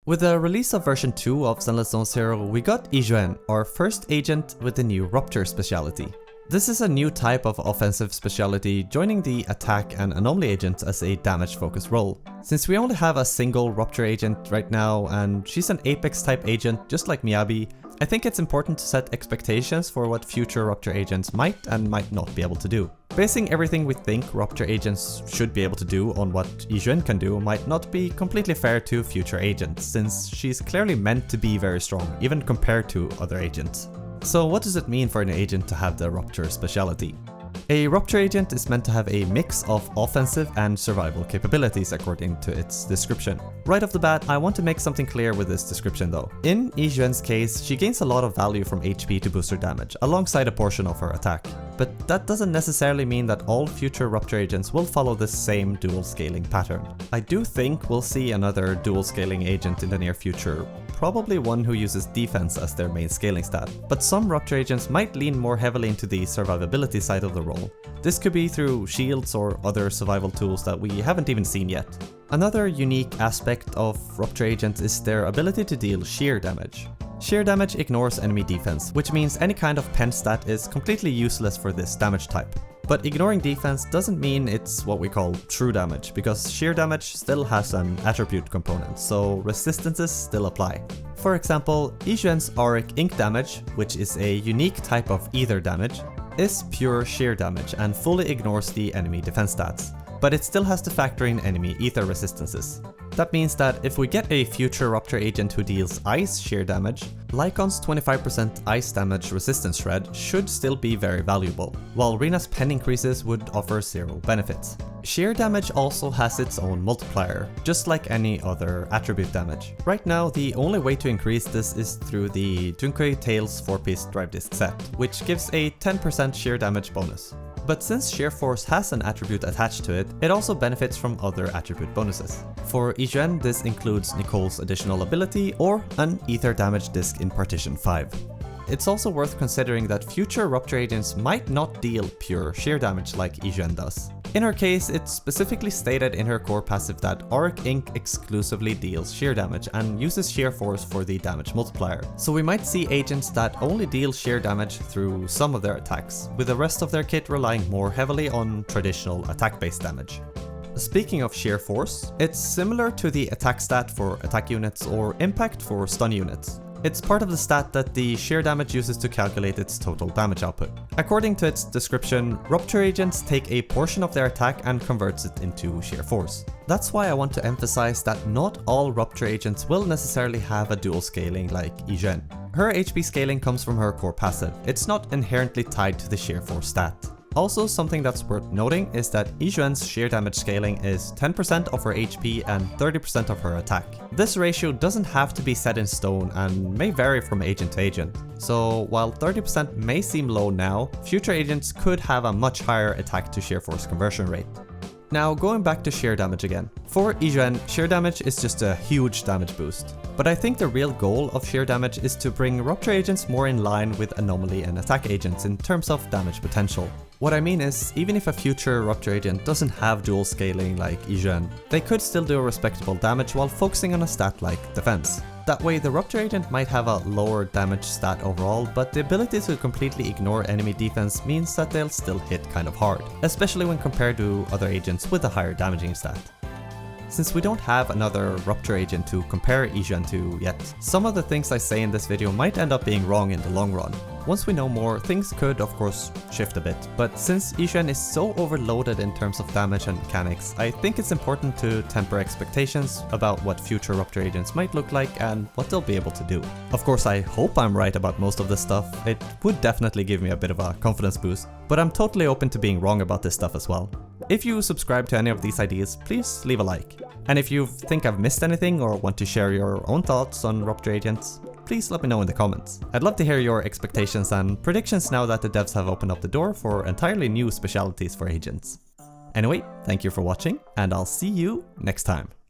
With the release of version 2 of Zenless Zone Zero, we got Yixuan, our first agent with the new Rupture Speciality. This is a new type of offensive speciality, joining the attack and anomaly agents as a damage focused role. Since we only have a single Rupture agent right now, and she's an Apex type agent just like Miyabi, I think it's important to set expectations for what future Rupture agents might and might not be able to do. Basing everything we think Rupture agents should be able to do on what Yixuan can do might not be completely fair to future agents, since she's clearly meant to be very strong, even compared to other agents. So what does it mean for an agent to have the Rupture Speciality? A Rupture agent is meant to have a mix of offensive and survival capabilities according to its description. Right off the bat, I want to make something clear with this description though. In Yixuan's case, she gains a lot of value from HP to boost her damage, alongside a portion of her attack. But that doesn't necessarily mean that all future Rupture agents will follow this same dual scaling pattern. I do think we'll see another dual scaling agent in the near future, probably one who uses defense as their main scaling stat, but some Rupture agents might lean more heavily into the survivability side of the role. This could be through shields or other survival tools that we haven't even seen yet. Another unique aspect of Rupture agents is their ability to deal sheer damage. Sheer damage ignores enemy defense, which means any kind of pen stat is completely useless for this damage type. But ignoring defense doesn't mean it's what we call true damage, because sheer damage still has an attribute component, so resistances still apply. For example, Yixuan's Auric Ink damage, which is a unique type of ether damage, is pure sheer damage and fully ignores the enemy defense stats, but it still has to factor in enemy ether resistances. That means that if we get a future Rupture agent who deals ice sheer damage, Lycon's 25% ice damage resistance shred should still be very valuable, while Rina's pen increases would offer zero benefits. Sheer damage also has its own multiplier, just like any other attribute damage. Right now, the only way to increase this is through the Dunkei Tails 4-piece drive disc set, which gives a 10% sheer damage bonus. But since Sheer Force has an attribute attached to it, it also benefits from other attribute bonuses. For Yixuan, this includes Nicole's additional ability or an ether damage disc in Partition 5. It's also worth considering that future Rupture agents might not deal pure sheer damage like Yixuan does. In her case, it's specifically stated in her core passive that Auric Ink exclusively deals sheer damage and uses Sheer Force for the damage multiplier. So we might see agents that only deal sheer damage through some of their attacks, with the rest of their kit relying more heavily on traditional attack-based damage. Speaking of Sheer Force, it's similar to the attack stat for attack units or impact for stun units. It's part of the stat that the sheer damage uses to calculate its total damage output. According to its description, Rupture agents take a portion of their attack and converts it into sheer force. That's why I want to emphasize that not all Rupture agents will necessarily have a dual scaling like Yixuan. Her HP scaling comes from her core passive. It's not inherently tied to the sheer force stat. Also, something that's worth noting is that Yixuan's sheer damage scaling is 10% of her HP and 30% of her attack. This ratio doesn't have to be set in stone and may vary from agent to agent. So while 30% may seem low now, future agents could have a much higher attack to sheer force conversion rate. Now going back to sheer damage again. For Yixuan, sheer damage is just a huge damage boost. But I think the real goal of sheer damage is to bring Rupture agents more in line with anomaly and attack agents in terms of damage potential. What I mean is, even if a future Rupture agent doesn't have dual scaling like Yixuan, they could still do respectable damage while focusing on a stat like defense. That way the Rupture agent might have a lower damage stat overall, but the ability to completely ignore enemy defense means that they'll still hit kind of hard, especially when compared to other agents with a higher damaging stat. Since we don't have another Rupture agent to compare Yixuan to yet, some of the things I say in this video might end up being wrong in the long run. Once we know more, things could of course shift a bit, but since Yixuan is so overloaded in terms of damage and mechanics, I think it's important to temper expectations about what future Rupture agents might look like and what they'll be able to do. Of course, I hope I'm right about most of this stuff. It would definitely give me a bit of a confidence boost, but I'm totally open to being wrong about this stuff as well. If you subscribe to any of these ideas, please leave a like. And if you think I've missed anything or want to share your own thoughts on Rupture agents, please let me know in the comments. I'd love to hear your expectations and predictions now that the devs have opened up the door for entirely new specialities for agents. Anyway, thank you for watching, and I'll see you next time.